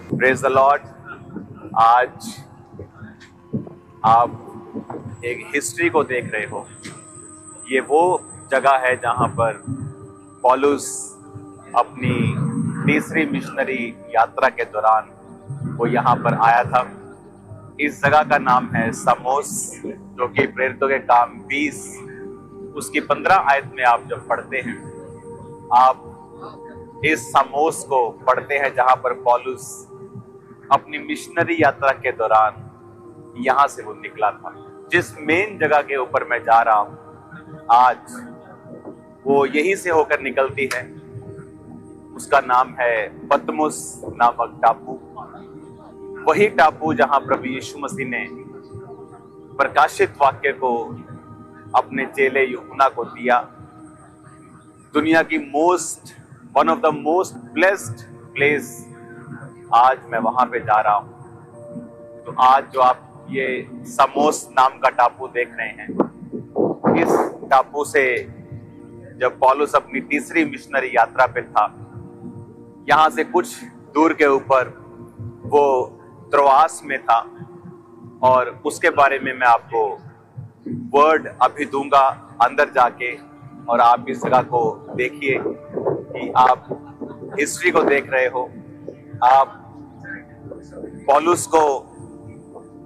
Praise the Lord. आज आप एक हिस्ट्री को देख रहे हो। ये वो जगह है जहां पर पौलुस अपनी तीसरी मिशनरी यात्रा के दौरान वो यहाँ पर आया था। इस जगह का नाम है समोस, जो कि प्रेरितों के काम 20 उसकी 15 आयत में आप जब पढ़ते हैं, आप इस समोस को पढ़ते हैं जहां पर पौलुस अपनी मिशनरी यात्रा के दौरान यहां से वो निकला था। जिस मेन जगह के ऊपर मैं जा रहा हूं आज, वो यहीं से होकर निकलती है। उसका नाम है पतमुस नामक टापू। वही टापू जहां प्रभु यीशु मसीह ने प्रकाशित वाक्य को अपने चेले यूहन्ना को दिया। दुनिया की one of the most blessed place, आज मैं वहां पे जा रहा हूं। तो आज जो आप ये समोस नाम का टापू देख रहे हैं, इस टापू से जब पौलुस अपनी तीसरी मिशनरी यात्रा पे था, यहां से कुछ दूर के ऊपर वो त्रोआस में था। और उसके बारे में मैं आपको वर्ड अभी दूंगा अंदर जाके, और आप इस जगह को देखिए कि आप हिस्ट्री को देख रहे हो। आप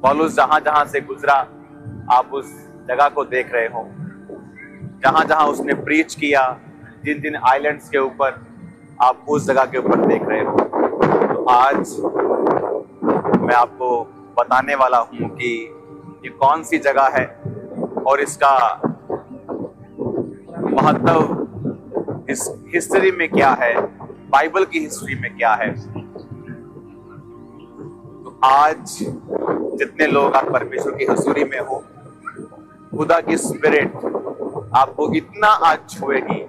पौलुस जहां जहां से गुजरा, आप उस जगह को देख रहे हो। जहां जहां उसने प्रीच किया, जिन जिन आइलैंड्स के ऊपर, आप उस जगह के ऊपर देख रहे हो। तो आज मैं आपको बताने वाला हूं कि ये कौन सी जगह है और इसका महत्व इस हिस्ट्री में क्या है, बाइबल की हिस्ट्री में क्या है। तो आज जितने लोग आप परमेश्वर की हजूरी में हो, खुदा की स्पिरिट आपको इतना आज छुएगी।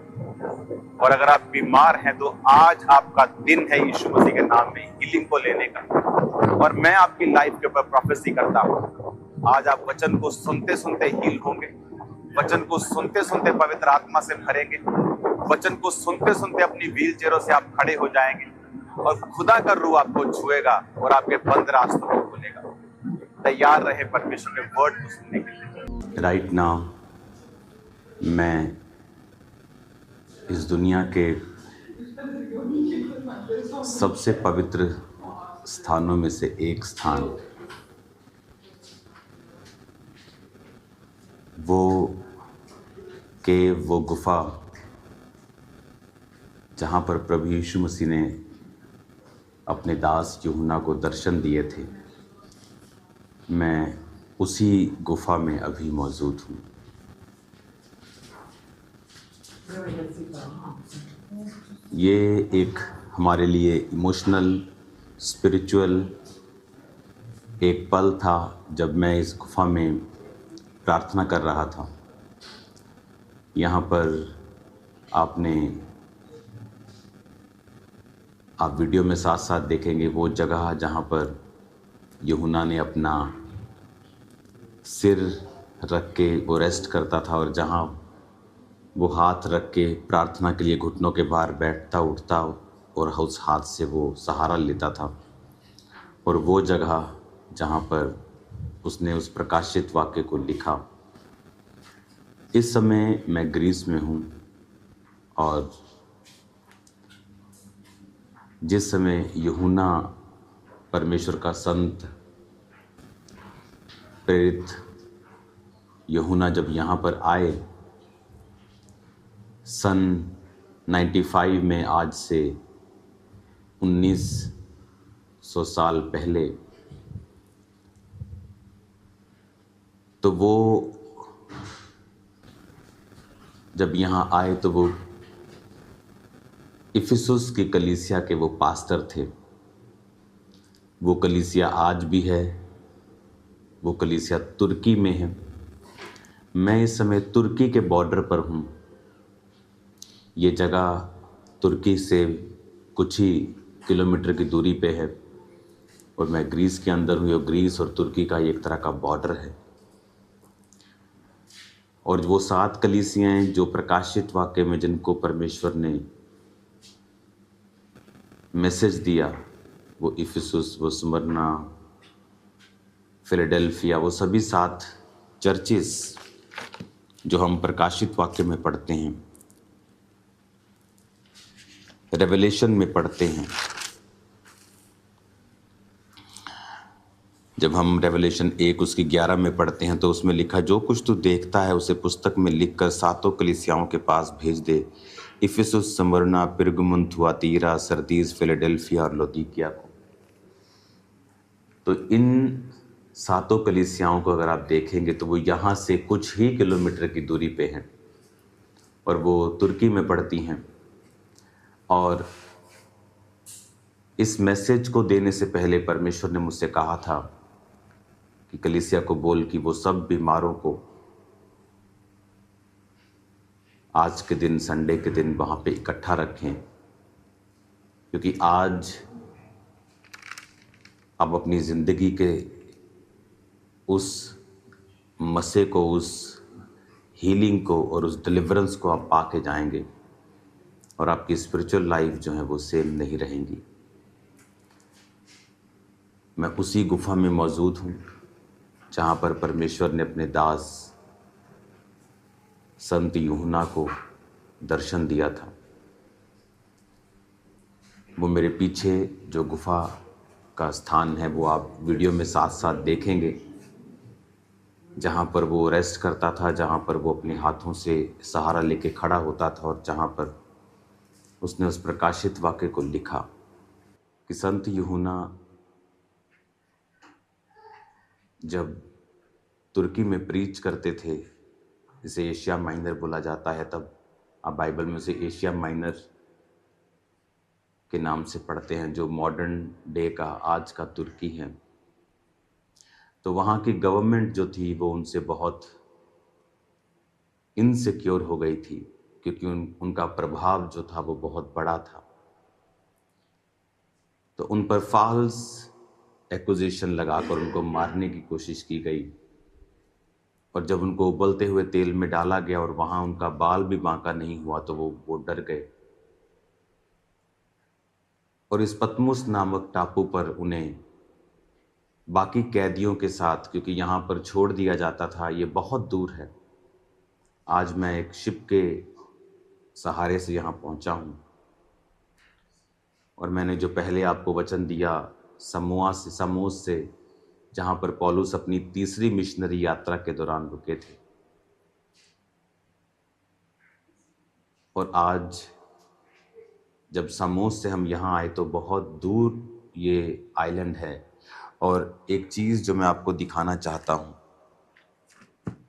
और अगर आप बीमार हैं तो आज आपका दिन है यीशु मसीह के नाम में हीलिंग को लेने का। और मैं आपकी लाइफ के ऊपर प्रोफेसी करता हूं, आज आप वचन को सुनते सुनते हील होंगे, वचन को सुनते सुनते पवित्र आत्मा से भरेंगे, वचन को सुनते सुनते अपनी व्हील चेयरों से आप खड़े हो जाएंगे और खुदा का रूह आपको छुएगा और आपके बंद रास्तों को खोलेगा। तैयार रहे परमेश्वर के वर्ड को सुनने के लिए। राइट नाउ मैं इस दुनिया के सबसे पवित्र स्थानों में से एक स्थान, वो गुफा जहाँ पर प्रभु यीशु मसीह ने अपने दास यूहन्ना को दर्शन दिए थे, मैं उसी गुफा में अभी मौजूद हूँ। ये एक हमारे लिए इमोशनल, स्पिरिचुअल एक पल था जब मैं इस गुफा में प्रार्थना कर रहा था। यहाँ पर आप वीडियो में साथ साथ देखेंगे वो जगह जहाँ पर यूहन्ना ने अपना सिर रख के वो रेस्ट करता था, और जहाँ वो हाथ रख के प्रार्थना के लिए घुटनों के भार बैठता उठता और उस हाथ से वो सहारा लेता था। और वो जगह जहाँ पर उसने उस प्रकाशित वाक्य को लिखा। इस समय मैं ग्रीस में हूँ, और जिस समय यूहन्ना परमेश्वर का संत प्रेरित यूहन्ना जब यहाँ पर आए सन 95 में, आज से 1900 साल पहले, तो वो जब यहाँ आए तो वो इफिसुस की कलीसिया के वो पास्टर थे। वो कलीसिया आज भी है, वो कलीसिया तुर्की में है। मैं इस समय तुर्की के बॉर्डर पर हूँ। ये जगह तुर्की से कुछ ही किलोमीटर की दूरी पे है, और मैं ग्रीस के अंदर हूँ। और ग्रीस और तुर्की का एक तरह का बॉर्डर है। और वो 7 कलीसियाएं जो प्रकाशित वाक्य में जिनको परमेश्वर ने मैसेज दिया, वो इफिसुस, वो स्मरना, फिलाडेल्फिया, वो सभी 7 चर्चेस जो हम प्रकाशित वाक्य में पढ़ते हैं, रेवलेशन में पढ़ते हैं। जब हम रेवलेशन 1 उसकी 11 में पढ़ते हैं तो उसमें लिखा, जो कुछ तू देखता है उसे पुस्तक में लिखकर 7 कलीसियाओं के पास भेज दे, Ephesus, Smyrna, Pergamum, Thyatira, Sardis, Philadelphia और लौदीकिया को। तो इन 7 कलीसियाओं को अगर आप देखेंगे तो वो यहाँ से कुछ ही किलोमीटर की दूरी पे हैं और वो तुर्की में पड़ती हैं। और इस मैसेज को देने से पहले परमेश्वर ने मुझसे कहा था कि कलीसिया को बोल कि वो सब बीमारों को आज के दिन, संडे के दिन वहाँ पे इकट्ठा रखें, क्योंकि आज आप अपनी ज़िंदगी के उस मसे को, उस हीलिंग को और उस डिलीवरेंस को आप पा के जाएंगे और आपकी स्पिरिचुअल लाइफ जो है वो सेम नहीं रहेंगी। मैं उसी गुफा में मौजूद हूँ जहाँ पर परमेश्वर ने अपने दास संत यूहन्ना को दर्शन दिया था। वो मेरे पीछे जो गुफा का स्थान है वो आप वीडियो में साथ साथ देखेंगे, जहाँ पर वो रेस्ट करता था, जहाँ पर वो अपने हाथों से सहारा लेके खड़ा होता था और जहाँ पर उसने उस प्रकाशित वाक्य को लिखा कि संत यूहन्ना जब तुर्की में प्रीच करते थे, जिसे एशिया माइनर बोला जाता है, तब आप बाइबल में उसे एशिया माइनर के नाम से पढ़ते हैं, जो मॉडर्न डे का, आज का तुर्की है। तो वहाँ की गवर्नमेंट जो थी वो उनसे बहुत इनसिक्योर हो गई थी, क्योंकि उनका प्रभाव जो था वो बहुत बड़ा था। तो उन पर फॉल्स एक्यूजेशन लगाकर उनको मारने की कोशिश की गई। और जब उनको उबलते हुए तेल में डाला गया और वहाँ उनका बाल भी बांका नहीं हुआ तो वो डर गए और इस पतमुस नामक टापू पर उन्हें बाकी कैदियों के साथ, क्योंकि यहाँ पर छोड़ दिया जाता था, ये बहुत दूर है। आज मैं एक शिप के सहारे से यहाँ पहुँचा हूँ और मैंने जो पहले आपको वचन दिया समोस से, जहाँ पर पौलुस अपनी तीसरी मिशनरी यात्रा के दौरान रुके थे। और आज जब समोस से हम यहाँ आए तो बहुत दूर ये आइलैंड है। और एक चीज़ जो मैं आपको दिखाना चाहता हूँ,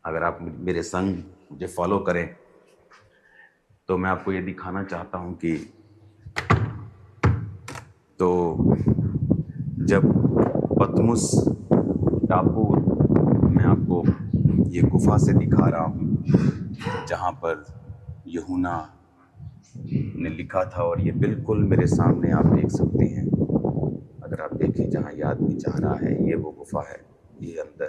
अगर आप मेरे संग मुझे फॉलो करें तो मैं आपको ये दिखाना चाहता हूँ कि तो जब पतमुस टापू, मैं आपको ये गुफा से दिखा रहा हूँ जहाँ पर यूहन्ना ने लिखा था, और ये बिल्कुल मेरे सामने आप देख सकते हैं। अगर आप देखें जहाँ ये आदमी जा रहा है, ये वो गुफा है, ये अंदर।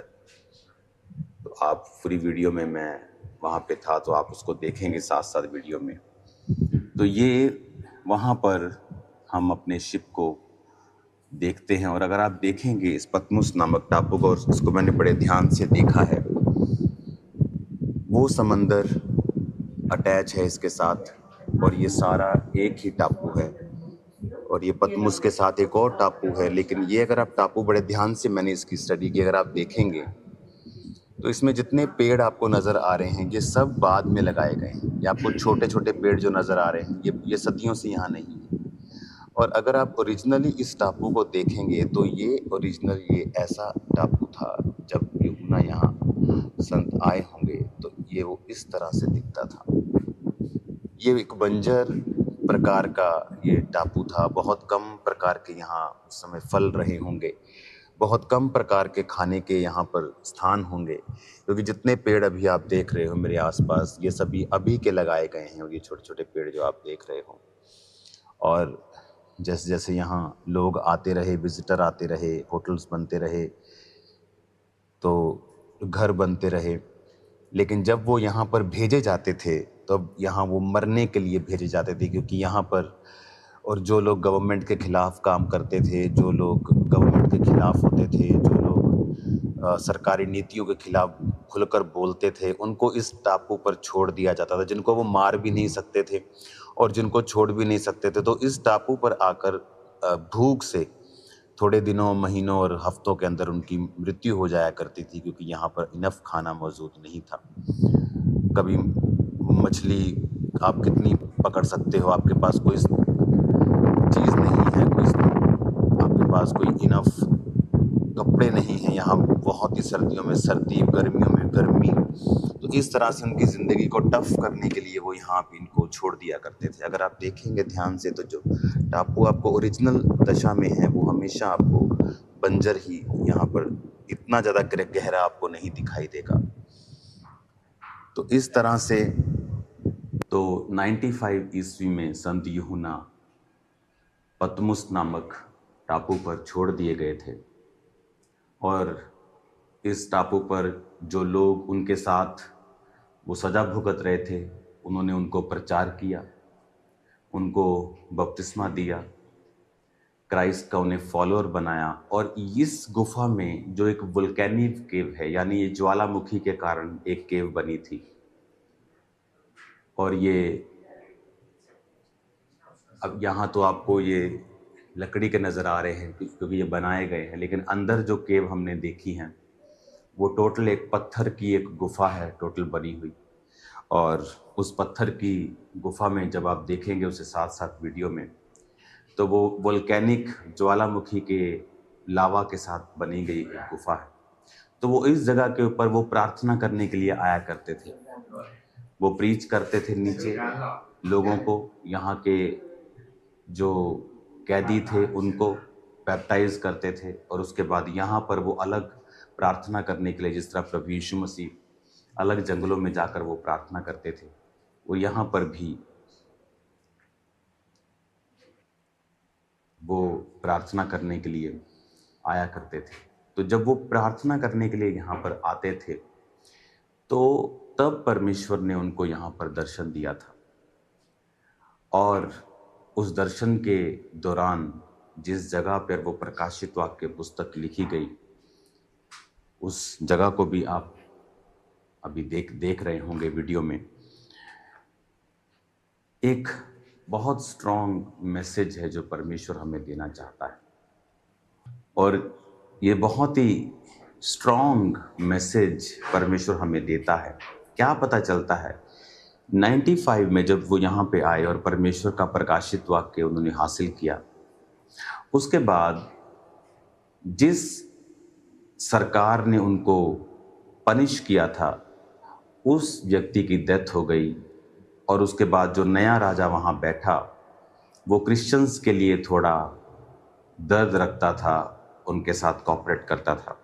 तो आप फ्री वीडियो में, मैं वहाँ पे था तो आप उसको देखेंगे साथ साथ वीडियो में। तो ये वहाँ पर हम अपने शिप को देखते हैं। और अगर आप देखेंगे इस पतमुस नामक टापू को, और इसको मैंने बड़े ध्यान से देखा है, वो समंदर अटैच है इसके साथ और ये सारा एक ही टापू है। और ये पतमुस के साथ एक और टापू है, लेकिन ये अगर आप टापू बड़े ध्यान से, मैंने इसकी स्टडी की, अगर आप देखेंगे तो इसमें जितने पेड़ आपको नज़र आ रहे हैं ये सब बाद में लगाए गए हैं। ये आपको छोटे छोटे पेड़ जो नज़र आ रहे हैं ये सदियों से यहाँ नहीं है। और अगर आप ओरिजिनली इस टापू को देखेंगे तो ये ओरिजिनल ये ऐसा टापू था। जब यूहन्ना यहाँ संत आए होंगे तो ये वो इस तरह से दिखता था। ये एक बंजर प्रकार का ये टापू था। बहुत कम प्रकार के यहाँ उस समय फल रहे होंगे, बहुत कम प्रकार के खाने के यहाँ पर स्थान होंगे, क्योंकि जितने पेड़ अभी आप देख रहे हो मेरे आसपास ये सभी अभी के लगाए गए हैं। और ये छोटे छोटे पेड़ जो आप देख रहे हो, और जैसे जैसे यहाँ लोग आते रहे, विजिटर आते रहे, होटल्स बनते रहे, तो घर बनते रहे, लेकिन जब वो यहाँ पर भेजे जाते थे तब यहाँ वो मरने के लिए भेजे जाते थे, क्योंकि यहाँ पर और जो लोग गवर्नमेंट के खिलाफ काम करते थे, जो लोग गवर्नमेंट के खिलाफ होते थे, जो लोग सरकारी नीतियों के खिलाफ खुलकर बोलते थे, उनको इस टापू पर छोड़ दिया जाता था, जिनको वो मार भी नहीं सकते थे और जिनको छोड़ भी नहीं सकते थे। तो इस टापू पर आकर भूख से थोड़े दिनों, महीनों और हफ्तों के अंदर उनकी मृत्यु हो जाया करती थी, क्योंकि यहाँ पर इनफ खाना मौजूद नहीं था। कभी मछली आप कितनी पकड़ सकते हो, आपके पास कोई चीज़ नहीं है, आपके पास कोई इनफ कपड़े नहीं हैं, यहाँ बहुत ही सर्दियों में सर्दी, गर्मियों में गर्मी। तो इस तरह से उनकी ज़िंदगी को टफ करने के लिए वो यहाँ पे इनको छोड़ दिया करते थे। अगर आप देखेंगे ध्यान से तो जो टापू आपको ओरिजिनल दशा में है वो हमेशा आपको बंजर ही यहाँ पर इतना ज़्यादा गहरा आपको नहीं दिखाई देगा। तो इस तरह से तो 95 ईस्वी में संत यूहन्ना पतमुस नामक टापू पर छोड़ दिए गए थे और इस टापू पर जो लोग उनके साथ वो सजा भुगत रहे थे, उन्होंने उनको प्रचार किया, उनको बपतिस्मा दिया, क्राइस्ट का उन्हें फॉलोअर बनाया। और इस गुफा में जो एक वोल्केनिक केव है, यानी ये ज्वालामुखी के कारण एक केव बनी थी, और ये अब यहाँ तो आपको ये लकड़ी के नज़र आ रहे हैं क्योंकि ये बनाए गए हैं, लेकिन अंदर जो केव हमने देखी हैं वो टोटल एक पत्थर की एक गुफा है टोटल बनी हुई। और उस पत्थर की गुफा में जब आप देखेंगे उसे साथ साथ वीडियो में, तो वो वोल्केनिक ज्वालामुखी के लावा के साथ बनी गई एक गुफा है। तो वो इस जगह के ऊपर वो प्रार्थना करने के लिए आया करते थे, वो प्रीच करते थे नीचे लोगों को, यहाँ के जो कैदी थे उनको बैप्टाइज करते थे, और उसके बाद यहाँ पर वो अलग प्रार्थना करने के लिए, जिस तरह प्रभु यीशु मसीह अलग जंगलों में जाकर वो प्रार्थना करते थे, वो यहाँ पर भी वो प्रार्थना करने के लिए आया करते थे। तो जब वो प्रार्थना करने के लिए यहाँ पर आते थे तो तब परमेश्वर ने उनको यहाँ पर दर्शन दिया था, और उस दर्शन के दौरान जिस जगह पर वो प्रकाशित वाक्य पुस्तक लिखी गई, उस जगह को भी आप अभी देख रहे होंगे वीडियो में। एक बहुत स्ट्रॉन्ग मैसेज है जो परमेश्वर हमें देना चाहता है, और ये बहुत ही स्ट्रॉन्ग मैसेज परमेश्वर हमें देता है। क्या पता चलता है, 95 में जब वो यहाँ पे आए और परमेश्वर का प्रकाशित वाक्य उन्होंने हासिल किया, उसके बाद जिस सरकार ने उनको पनिश किया था उस व्यक्ति की डेथ हो गई, और उसके बाद जो नया राजा वहाँ बैठा वो क्रिश्चियंस के लिए थोड़ा दर्द रखता था, उनके साथ कॉपरेट करता था।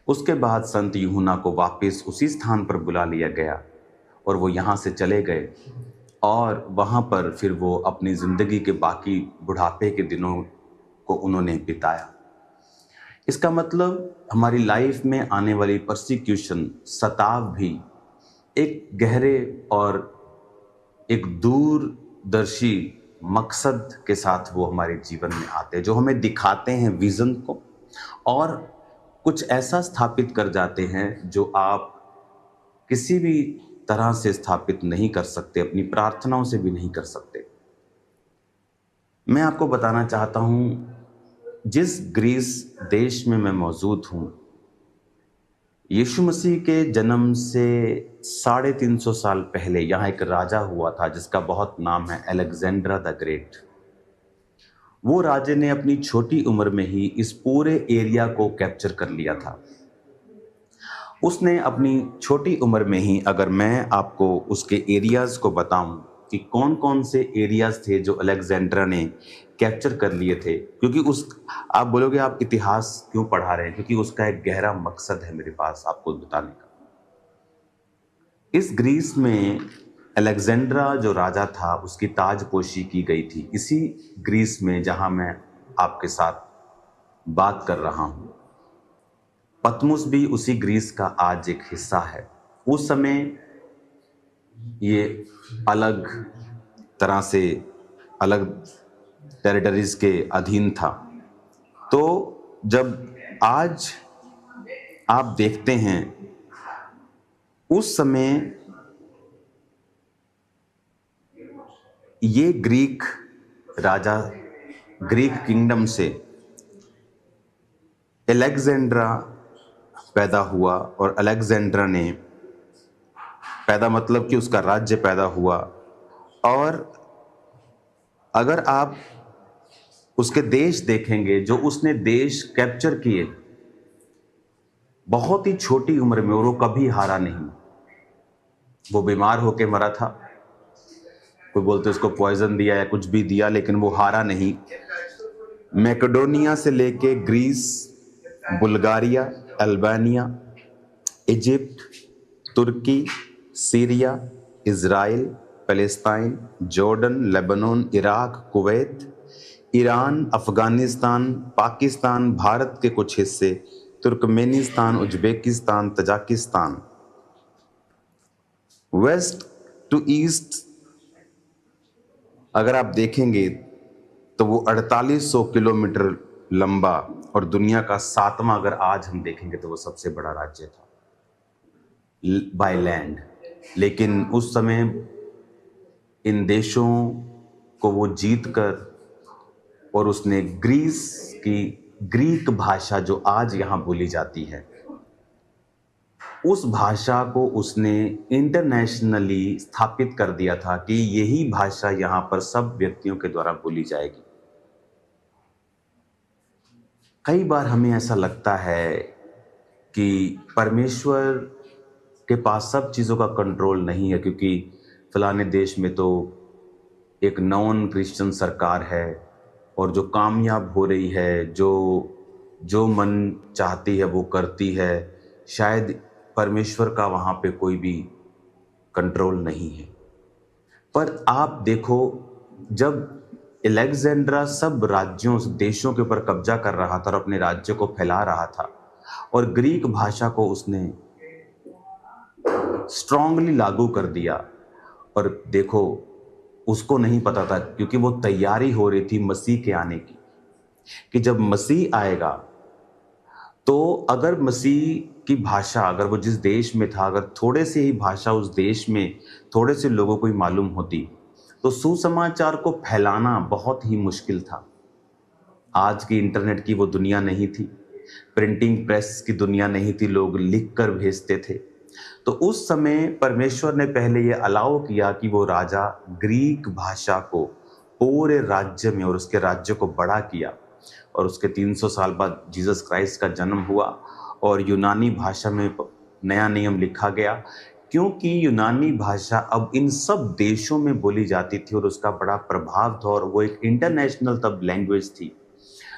उसके बाद संत यूहन्ना को वापस उसी स्थान पर बुला लिया गया और वो यहाँ से चले गए, और वहाँ पर फिर वो अपनी ज़िंदगी के बाकी बुढ़ापे के दिनों को उन्होंने बिताया। इसका मतलब हमारी लाइफ में आने वाली परसिक्यूशन, सताव भी एक गहरे और एक दूरदर्शी मकसद के साथ वो हमारे जीवन में आते हैं, जो हमें दिखाते हैं विज़न को, और कुछ ऐसा स्थापित कर जाते हैं जो आप किसी भी तरह से स्थापित नहीं कर सकते, अपनी प्रार्थनाओं से भी नहीं कर सकते। मैं आपको बताना चाहता हूँ, जिस ग्रीस देश में मैं मौजूद हूँ, यीशु मसीह के जन्म से 350 साल पहले यहाँ एक राजा हुआ था जिसका बहुत नाम है अलेक्जेंड्रा द ग्रेट। वो राजे ने अपनी छोटी उम्र में ही इस पूरे एरिया को कैप्चर कर लिया था। उसने अपनी छोटी उम्र में ही, अगर मैं आपको उसके एरियाज़ को बताऊं कि कौन कौन से एरियाज़ थे जो अलेक्जेंड्रा ने कैप्चर कर लिए थे, क्योंकि आप बोलोगे आप इतिहास क्यों पढ़ा रहे हैं, क्योंकि उसका एक गहरा मकसद है मेरे पास आपको बताने का। इस ग्रीस में अलेक्जेंड्रा जो राजा था उसकी ताजपोशी की गई थी, इसी ग्रीस में जहां मैं आपके साथ बात कर रहा हूं। पतमुस भी उसी ग्रीस का आज एक हिस्सा है। उस समय ये अलग तरह से अलग टेरिटरीज के अधीन था। तो जब आज आप देखते हैं, उस समय ये ग्रीक राजा, ग्रीक किंगडम से अलेक्जेंड्रा पैदा हुआ, और अलेक्जेंड्रा ने पैदा मतलब कि उसका राज्य पैदा हुआ। और अगर आप उसके देश देखेंगे, जो उसने देश कैप्चर किए बहुत ही छोटी उम्र में, और वो कभी हारा नहीं। वो बीमार होके मरा था, कोई बोलते उसको पॉइजन दिया या कुछ भी दिया, लेकिन वो हारा नहीं। मैकेडोनिया से लेके Greece, Bulgaria, Albania, Egypt, Turkey, Syria, Israel, Palestine, Jordan, Lebanon, Iraq, Kuwait, Iran, Afghanistan, Pakistan, Bharat के कुछ हिस्से, Turkmenistan, Uzbekistan, Tajikistan, west to east अगर आप देखेंगे तो वो 4800 किलोमीटर लंबा, और दुनिया का 7वां अगर आज हम देखेंगे तो वो सबसे बड़ा राज्य था बाय लैंड। लेकिन उस समय इन देशों को वो जीत कर, और उसने ग्रीस की ग्रीक भाषा जो आज यहाँ बोली जाती है, उस भाषा को उसने इंटरनेशनली स्थापित कर दिया था कि यही भाषा यहाँ पर सब व्यक्तियों के द्वारा बोली जाएगी। कई बार हमें ऐसा लगता है कि परमेश्वर के पास सब चीज़ों का कंट्रोल नहीं है, क्योंकि फलाने देश में तो एक नॉन क्रिश्चियन सरकार है, और जो कामयाब हो रही है, जो मन चाहती है वो करती है, शायद परमेश्वर का वहाँ पे कोई भी कंट्रोल नहीं है। पर आप देखो, जब अलेक्जेंड्रा सब राज्यों, देशों के ऊपर कब्जा कर रहा था और अपने राज्य को फैला रहा था, और ग्रीक भाषा को उसने स्ट्रांगली लागू कर दिया, और देखो उसको नहीं पता था, क्योंकि वो तैयारी हो रही थी मसीह के आने की, कि जब मसीह आएगा तो अगर मसीह की भाषा, अगर वो जिस देश में था, अगर थोड़े से ही भाषा उस देश में थोड़े से लोगों को ही मालूम होती, तो सुसमाचार को फैलाना बहुत ही मुश्किल था। आज की इंटरनेट की वो दुनिया नहीं थी, प्रिंटिंग प्रेस की दुनिया नहीं थी, लोग लिख कर भेजते थे। तो उस समय परमेश्वर ने पहले ये अलाउ किया कि वो राजा ग्रीक भाषा को पूरे राज्य में, और उसके राज्य को बड़ा किया, और उसके 300 साल बाद जीसस क्राइस्ट का जन्म हुआ, और यूनानी भाषा में नया नियम लिखा गया, क्योंकि यूनानी भाषा अब इन सब देशों में बोली जाती थी, और उसका बड़ा प्रभाव था, और वो एक इंटरनेशनल तब लैंग्वेज थी।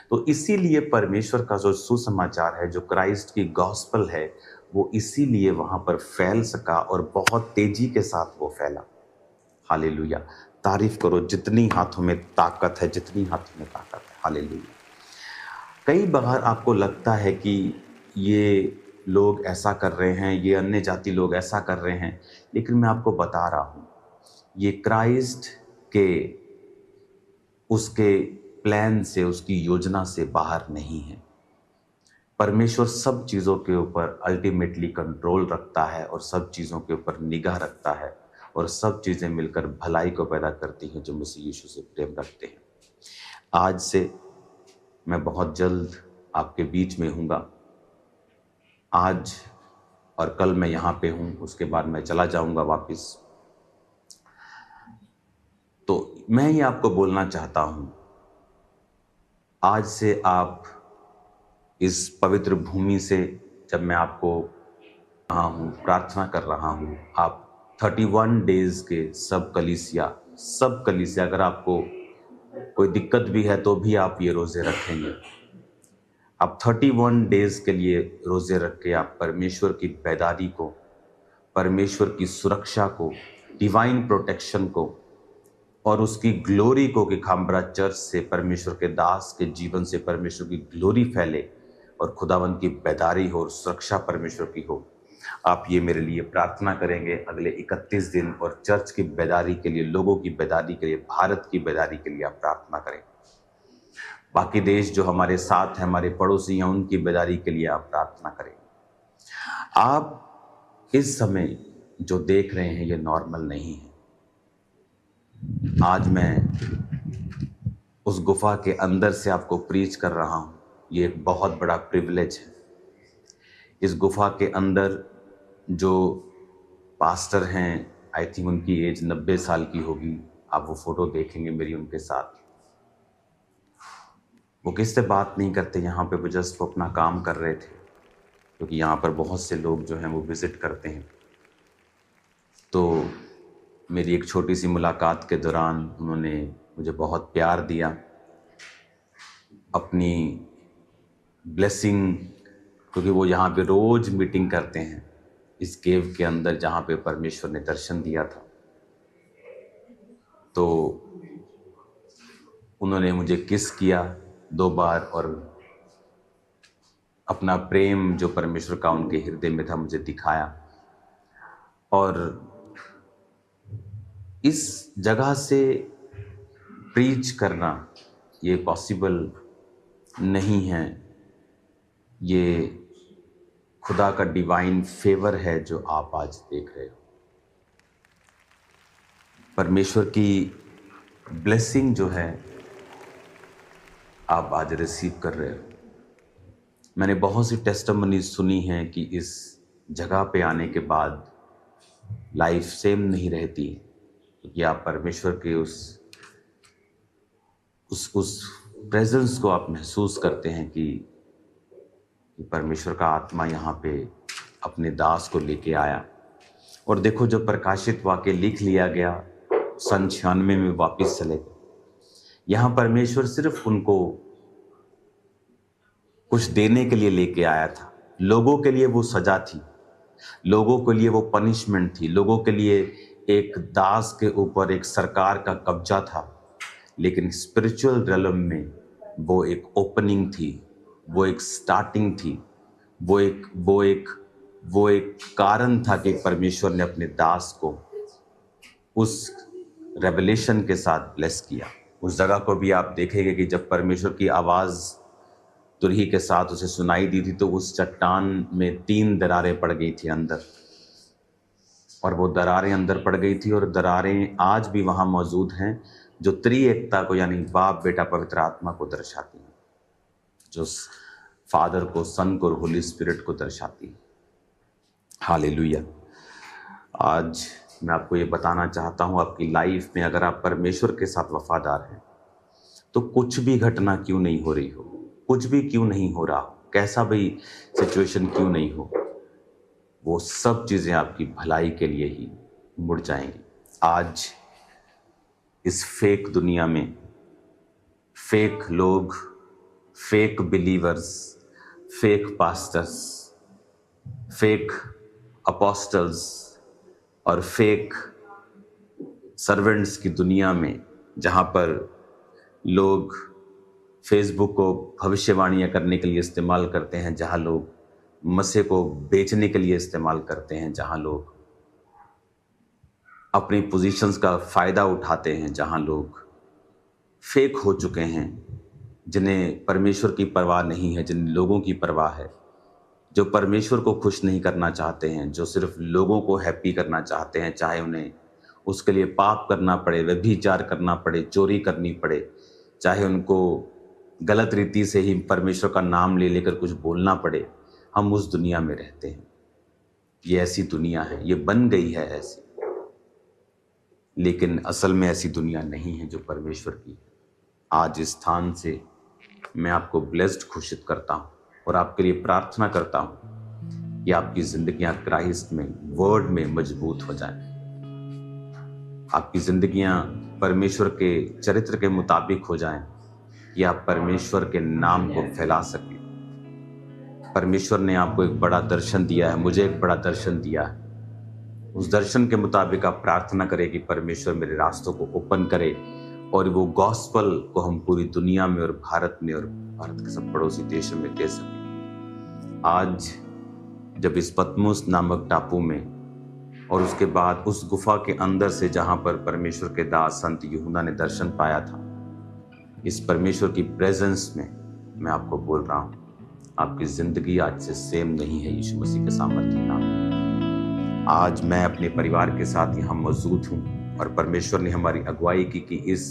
तो इसीलिए परमेश्वर का जो सुसमाचार है, जो क्राइस्ट की गॉस्पेल है, वो इसीलिए वहाँ पर फैल सका, और बहुत तेजी के साथ वो फैला। हालेलुया, तारीफ करो जितनी हाथों में ताकत है, जितनी हाथों में ताकत है। हालेलुया। कई बार आपको लगता है कि ये लोग ऐसा कर रहे हैं, ये अन्य जाति लोग ऐसा कर रहे हैं, लेकिन मैं आपको बता रहा हूँ, ये क्राइस्ट के उसके प्लान से, उसकी योजना से बाहर नहीं है। परमेश्वर सब चीज़ों के ऊपर अल्टीमेटली कंट्रोल रखता है, और सब चीज़ों के ऊपर निगाह रखता है, और सब चीज़ें मिलकर भलाई को पैदा करती हैं जो मसीह यीशु से प्रेम रखते हैं। आज से मैं बहुत जल्द आपके बीच में हूँगा। आज और कल मैं यहाँ पे हूँ, उसके बाद मैं चला जाऊँगा वापस। तो मैं ये आपको बोलना चाहता हूँ, आज से आप इस पवित्र भूमि से, जब मैं आपको यहाँ हूँ, प्रार्थना कर रहा हूँ, आप 31 डेज के सब कलीसिया, अगर आपको कोई दिक्कत भी है तो भी आप ये रोज़े रखेंगे। आप 31 डेज के लिए रोज़े रख के आप परमेश्वर की बेदारी को, परमेश्वर की सुरक्षा को, डिवाइन प्रोटेक्शन को, और उसकी ग्लोरी को, कि खामबरा चर्च से, परमेश्वर के दास के जीवन से परमेश्वर की ग्लोरी फैले, और खुदावन की बेदारी हो, और सुरक्षा परमेश्वर की हो। आप ये मेरे लिए प्रार्थना करेंगे अगले 31 दिन, और चर्च की बेदारी के लिए, लोगों की बेदारी के लिए, भारत की बेदारी के लिए आप प्रार्थना करें। बाकी देश जो हमारे साथ हैं, हमारे पड़ोसी हैं, उनकी बेदारी के लिए आप प्रार्थना करें। आप इस समय जो देख रहे हैं ये नॉर्मल नहीं है। आज मैं उस गुफा के अंदर से आपको प्रीच कर रहा हूँ, ये एक बहुत बड़ा प्रिविलेज है। इस गुफा के अंदर जो पास्टर हैं, आई थिंक उनकी एज 90 साल की होगी, आप वो फोटो देखेंगे मेरी उनके साथ। वो किससे बात नहीं करते यहाँ पे, वो जस्ट वो अपना काम कर रहे थे, क्योंकि यहाँ पर बहुत से लोग जो हैं वो विज़िट करते हैं। तो मेरी एक छोटी सी मुलाकात के दौरान उन्होंने मुझे बहुत प्यार दिया, अपनी ब्लेसिंग, क्योंकि वो यहाँ पे रोज़ मीटिंग करते हैं इस केव के अंदर जहाँ पे परमेश्वर ने दर्शन दिया था। तो उन्होंने मुझे किस किया 2 बार और अपना प्रेम जो परमेश्वर का उनके हृदय में था मुझे दिखाया। और इस जगह से प्रीच करना ये पॉसिबल नहीं है, ये खुदा का डिवाइन फेवर है जो आप आज देख रहे हो। परमेश्वर की ब्लेसिंग जो है आप आज रिसीव कर रहे हो। मैंने बहुत सी टेस्टिमनी सुनी हैं कि इस जगह पे आने के बाद लाइफ सेम नहीं रहती, क्योंकि आप परमेश्वर के उस प्रेजेंस को आप महसूस करते हैं कि परमेश्वर का आत्मा यहाँ पे अपने दास को लेके आया। और देखो, जो प्रकाशित वाक्य लिख लिया गया 96 में वापस चले गए। यहाँ परमेश्वर सिर्फ उनको कुछ देने के लिए लेके आया था। लोगों के लिए वो सजा थी, लोगों के लिए वो पनिशमेंट थी, लोगों के लिए एक दास के ऊपर एक सरकार का कब्जा था। लेकिन स्पिरिचुअल रियलम में वो एक ओपनिंग थी, वो एक स्टार्टिंग थी, वो एक कारण था कि परमेश्वर ने अपने दास को उस रेवलेशन के साथ ब्लेस किया। उस जगह को भी आप देखेंगे कि जब परमेश्वर की आवाज़ तुरही के साथ उसे सुनाई दी थी तो उस चट्टान में 3 दरारें पड़ गई थी अंदर, और वो दरारें अंदर पड़ गई थी और दरारें आज भी वहाँ मौजूद हैं, जो त्रिएकता को यानी बाप, बेटा, पवित्र आत्मा को दर्शाती हैं, जो फादर को, सन को और होली स्पिरिट को दर्शाती है। हालेलुया। आज मैं आपको ये बताना चाहता हूँ, आपकी लाइफ में अगर आप परमेश्वर के साथ वफादार हैं तो कुछ भी घटना क्यों नहीं हो रही हो, कुछ भी क्यों नहीं हो रहा हो, कैसा भी सिचुएशन क्यों नहीं हो, वो सब चीज़ें आपकी भलाई के लिए ही मुड़ जाएंगी। आज इस फेक दुनिया में फेक लोग, fake believers, fake pastors, fake apostles और फेक सर्वेंट्स की दुनिया में, जहाँ पर लोग फेसबुक को भविष्यवाणियाँ करने के लिए इस्तेमाल करते हैं, जहाँ लोग मसीह को बेचने के लिए इस्तेमाल करते हैं, जहाँ लोग अपनी पोजीशंस का फ़ायदा उठाते हैं, जहाँ लोग फेक हो चुके हैं, जिन्हें परमेश्वर की परवाह नहीं है, जिन लोगों की परवाह है, जो परमेश्वर को खुश नहीं करना चाहते हैं, जो सिर्फ लोगों को हैप्पी करना चाहते हैं, चाहे उन्हें उसके लिए पाप करना पड़े, व्यभिचार करना पड़े, चोरी करनी पड़े, चाहे उनको गलत रीति से ही परमेश्वर का नाम ले लेकर कुछ बोलना पड़े। हम उस दुनिया में रहते हैं। ये ऐसी दुनिया है, ये बन गई है ऐसी, लेकिन असल में ऐसी दुनिया नहीं है जो परमेश्वर की है। आज इस स्थान से मैं आपको ब्लेस्ड घोषित करता हूँ और आपके लिए प्रार्थना करता हूँ कि आपकी जिंदगियां क्राइस्ट में, वर्ड में मजबूत हो जाएं, आपकी जिंदगियां परमेश्वर के चरित्र के मुताबिक हो जाएं, कि आप परमेश्वर के नाम को फैला सकें। परमेश्वर ने आपको एक बड़ा दर्शन दिया है, मुझे एक बड़ा दर्शन दिया है। उस दर्शन के मुताबिक आप प्रार्थना करें कि परमेश्वर मेरे रास्तों को ओपन करे और वो गॉस्पल को हम पूरी दुनिया में और भारत में और भारत के सब पड़ोसी देशों में दे सकें। आज जब इस पतमुस नामक टापू में और उसके बाद उस गुफा के अंदर से, जहाँ पर परमेश्वर के दास संत यूहन्ना ने दर्शन पाया था, इस परमेश्वर की प्रेजेंस में मैं आपको बोल रहा हूँ, आपकी ज़िंदगी आज से सेम नहीं है यीशु मसीह के सामर्थ्य के नाम। आज मैं अपने परिवार के साथ यहाँ मौजूद हूँ और परमेश्वर ने हमारी अगुवाई की कि इस